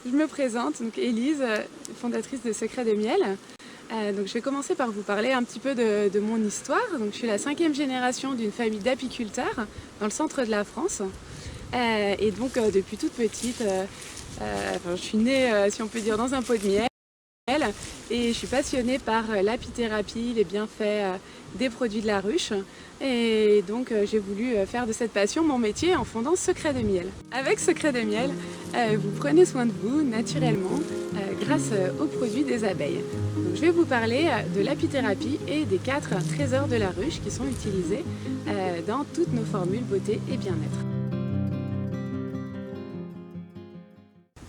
Je me présente, donc Élise, fondatrice de Secrets de Miel. Donc je vais commencer par vous parler un petit peu de mon histoire. Donc je suis la 5e génération d'une famille d'apiculteurs dans le centre de la France. Et donc depuis toute petite, je suis née, si on peut dire, dans un pot de miel. Et je suis passionnée par l'apithérapie, les bienfaits des produits de la ruche. Et donc j'ai voulu faire de cette passion mon métier en fondant Secrets de Miel. Avec Secrets de Miel, vous prenez soin de vous naturellement grâce aux produits des abeilles. Donc, je vais vous parler de l'apithérapie et des 4 trésors de la ruche qui sont utilisés dans toutes nos formules beauté et bien-être.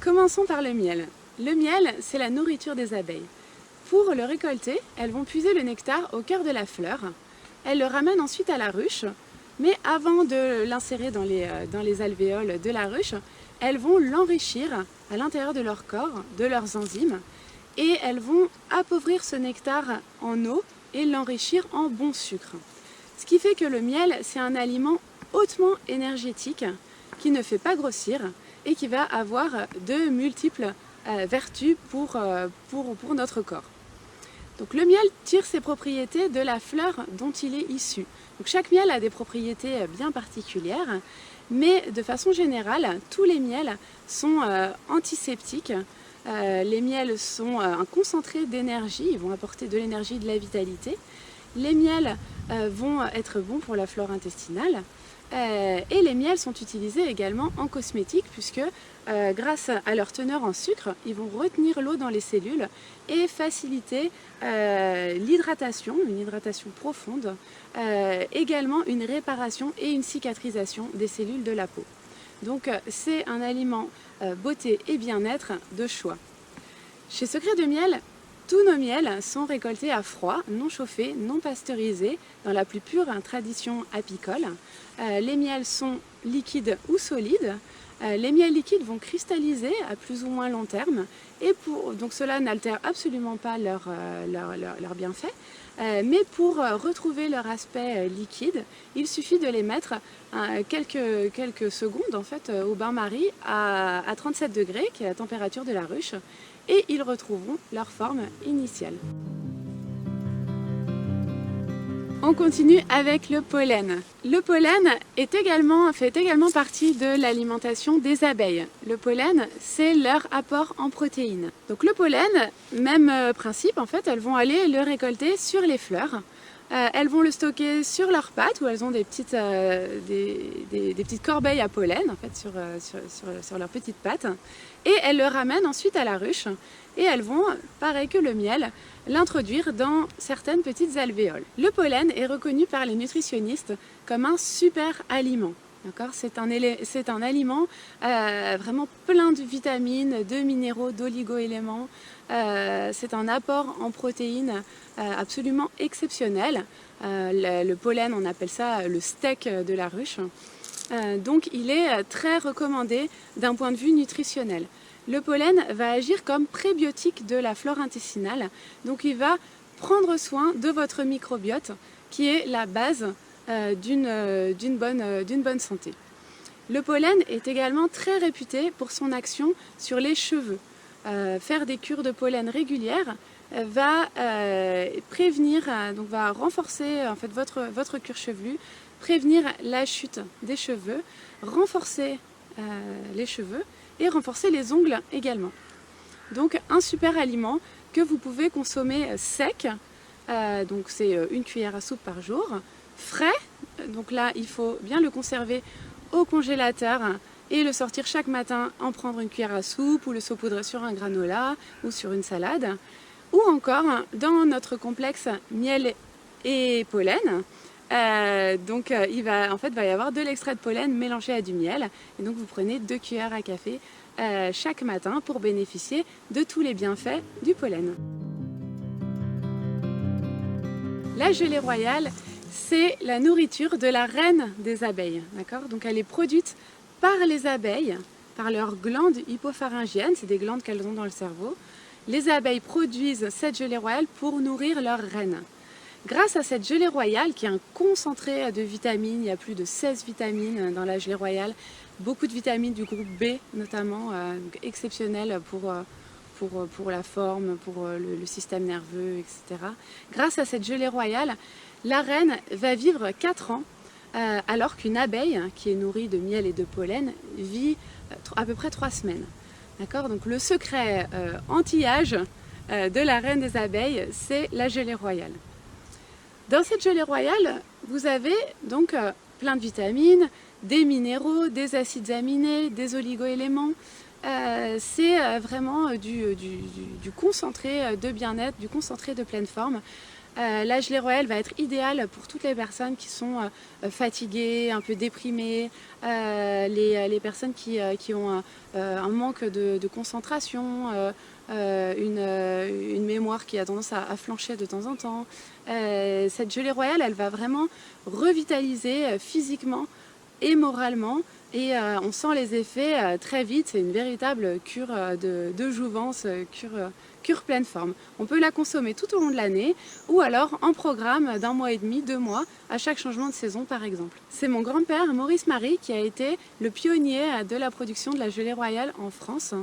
Commençons par le miel. Le miel, c'est la nourriture des abeilles. Pour le récolter, elles vont puiser le nectar au cœur de la fleur. Elles le ramènent ensuite à la ruche, mais avant de l'insérer dans les alvéoles de la ruche, elles vont l'enrichir à l'intérieur de leur corps, de leurs enzymes, et elles vont appauvrir ce nectar en eau et l'enrichir en bon sucre. Ce qui fait que le miel, c'est un aliment hautement énergétique qui ne fait pas grossir et qui va avoir de multiples vertus pour notre corps. Donc le miel tire ses propriétés de la fleur dont il est issu. Donc chaque miel a des propriétés bien particulières, mais de façon générale, tous les miels sont antiseptiques. Les miels sont un concentré d'énergie, ils vont apporter de l'énergie, de la vitalité. Les miels vont être bons pour la flore intestinale. Et les miels sont utilisés également en cosmétique puisque grâce à leur teneur en sucre, ils vont retenir l'eau dans les cellules et faciliter l'hydratation, une hydratation profonde, également une réparation et une cicatrisation des cellules de la peau. Donc c'est un aliment beauté et bien-être de choix. Chez Secrets de Miel, tous nos miels sont récoltés à froid, non chauffés, non pasteurisés, dans la plus pure tradition apicole. Les miels sont liquides ou solides. Les miels liquides vont cristalliser à plus ou moins long terme et donc cela n'altère absolument pas leur bienfait. Mais pour retrouver leur aspect liquide, il suffit de les mettre quelques secondes en fait, au bain-marie à 37 degrés, qui est la température de la ruche, et ils retrouveront leur forme initiale. On continue avec le pollen. Le pollen fait également partie de l'alimentation des abeilles. Le pollen, c'est leur apport en protéines. Donc le pollen, même principe, en fait, elles vont aller le récolter sur les fleurs. Elles vont le stocker sur leurs pattes où elles ont des petites corbeilles à pollen en fait, sur leurs petites pattes, et elles le ramènent ensuite à la ruche et elles vont, pareil que le miel, l'introduire dans certaines petites alvéoles. Le pollen est reconnu par les nutritionnistes comme un super aliment. C'est un aliment vraiment plein de vitamines, de minéraux, d'oligo-éléments. C'est un apport en protéines absolument exceptionnel. Le pollen, on appelle ça le steak de la ruche. Donc il est très recommandé d'un point de vue nutritionnel. Le pollen va agir comme prébiotique de la flore intestinale. Donc il va prendre soin de votre microbiote qui est la base d'une bonne santé. Le pollen est également très réputé pour son action sur les cheveux. Faire des cures de pollen régulières va va renforcer en fait, votre cuir chevelu, prévenir la chute des cheveux, renforcer les cheveux et renforcer les ongles également. Donc un super aliment que vous pouvez consommer sec, donc c'est 1 cuillère à soupe par jour, frais, donc là il faut bien le conserver au congélateur et le sortir chaque matin, en prendre 1 cuillère à soupe ou le saupoudrer sur un granola ou sur une salade, ou encore dans notre complexe miel et pollen. Il va y avoir de l'extrait de pollen mélangé à du miel, et donc vous prenez 2 cuillères à café chaque matin pour bénéficier de tous les bienfaits du pollen. La gelée royale, c'est la nourriture de la reine des abeilles. Donc elle est produite par les abeilles, par leurs glandes hypopharyngiennes, c'est des glandes qu'elles ont dans le cerveau. Les abeilles produisent cette gelée royale pour nourrir leur reine. Grâce à cette gelée royale, qui est un concentré de vitamines, il y a plus de 16 vitamines dans la gelée royale, beaucoup de vitamines du groupe B notamment, exceptionnelles pour la forme, pour le système nerveux, etc. Grâce à cette gelée royale, la reine va vivre 4 ans, alors qu'une abeille, qui est nourrie de miel et de pollen, vit à peu près 3 semaines. D'accord ? Donc le secret anti-âge de la reine des abeilles, c'est la gelée royale. Dans cette gelée royale, vous avez donc plein de vitamines, des minéraux, des acides aminés, des oligo-éléments. C'est vraiment du concentré de bien-être, du concentré de pleine forme. La gelée royale va être idéale pour toutes les personnes qui sont fatiguées, un peu déprimées, les personnes qui ont un manque de concentration, une mémoire qui a tendance à flancher de temps en temps. Cette gelée royale, elle va vraiment revitaliser physiquement et moralement, et on sent les effets très vite. C'est une véritable cure de jouvence, cure pleine forme. On peut la consommer tout au long de l'année, ou alors en programme d'1 mois et demi, 2 mois, à chaque changement de saison par exemple. C'est mon grand-père Maurice Marie qui a été le pionnier de la production de la gelée royale en France.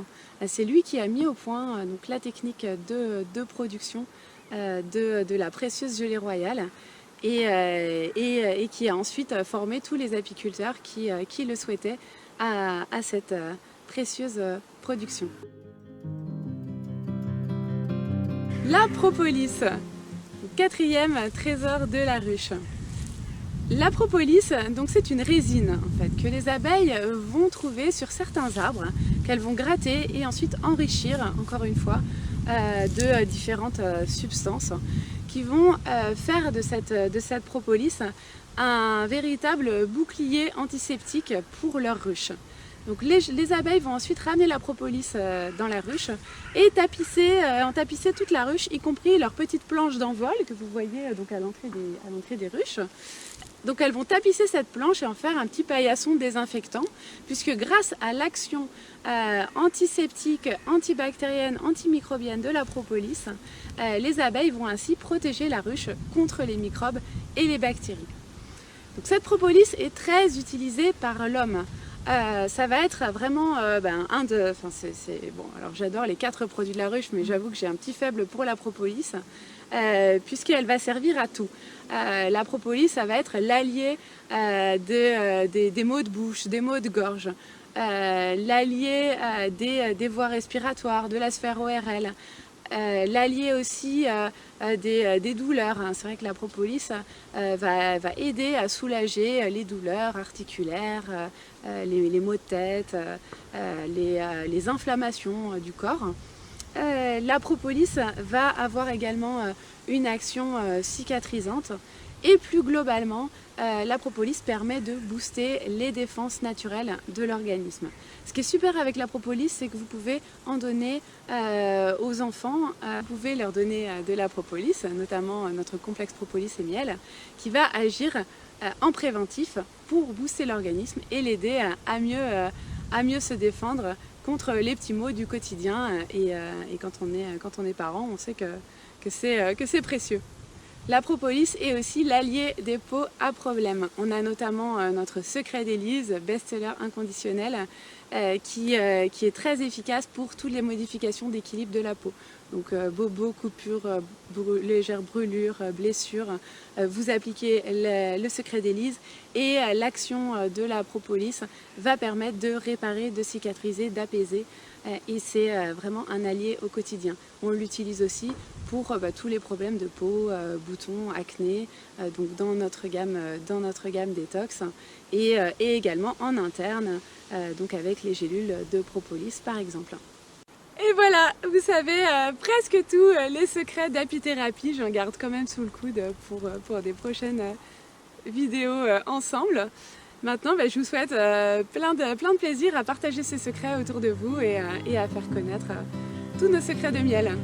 C'est lui qui a mis au point donc, la technique de production de la précieuse gelée royale, et qui a ensuite formé tous les apiculteurs qui le souhaitaient à cette précieuse production. La propolis, 4e trésor de la ruche. La propolis, donc c'est une résine en fait, que les abeilles vont trouver sur certains arbres, qu'elles vont gratter et ensuite enrichir, encore une fois, de différentes substances qui vont faire de cette propolis un véritable bouclier antiseptique pour leur ruche. Donc les abeilles vont ensuite ramener la propolis dans la ruche et en tapisser toute la ruche, y compris leurs petites planches d'envol que vous voyez donc à l'entrée des ruches. Donc elles vont tapisser cette planche et en faire un petit paillasson désinfectant, puisque grâce à l'action antiseptique, antibactérienne, antimicrobienne de la propolis, les abeilles vont ainsi protéger la ruche contre les microbes et les bactéries. Donc cette propolis est très utilisée par l'homme. Ça va être vraiment bon, alors j'adore les 4 produits de la ruche, mais j'avoue que j'ai un petit faible pour la propolis, puisqu'elle va servir à tout. La propolis, ça va être l'allié des maux de bouche, des maux de gorge, l'allié des voies respiratoires, de la sphère ORL, l'allié aussi des douleurs. C'est vrai que la propolis va aider à soulager les douleurs articulaires, les maux de tête, les inflammations du corps. La propolis va avoir également une action cicatrisante, et plus globalement, la propolis permet de booster les défenses naturelles de l'organisme. Ce qui est super avec la propolis, c'est que vous pouvez en donner aux enfants, vous pouvez leur donner de la propolis, notamment notre complexe propolis et miel, qui va agir en préventif pour booster l'organisme et l'aider à mieux se défendre contre les petits maux du quotidien, et quand on est parent, on sait que c'est précieux. La propolis est aussi l'allié des peaux à problème. On a notamment notre secret d'Élise, best-seller inconditionnel, qui est très efficace pour toutes les modifications d'équilibre de la peau. Donc bobos, coupures, légères brûlures, blessures, vous appliquez le secret d'Élise et l'action de la propolis va permettre de réparer, de cicatriser, d'apaiser, et c'est vraiment un allié au quotidien. On l'utilise aussi pour tous les problèmes de peau, boutons, acné, donc dans notre gamme détox, et également en interne, donc avec les gélules de propolis par exemple. Et voilà, vous savez presque tous les secrets d'apithérapie. J'en garde quand même sous le coude pour des prochaines vidéos ensemble. Maintenant, je vous souhaite plein de plaisir à partager ces secrets autour de vous, et à faire connaître tous nos secrets de miel.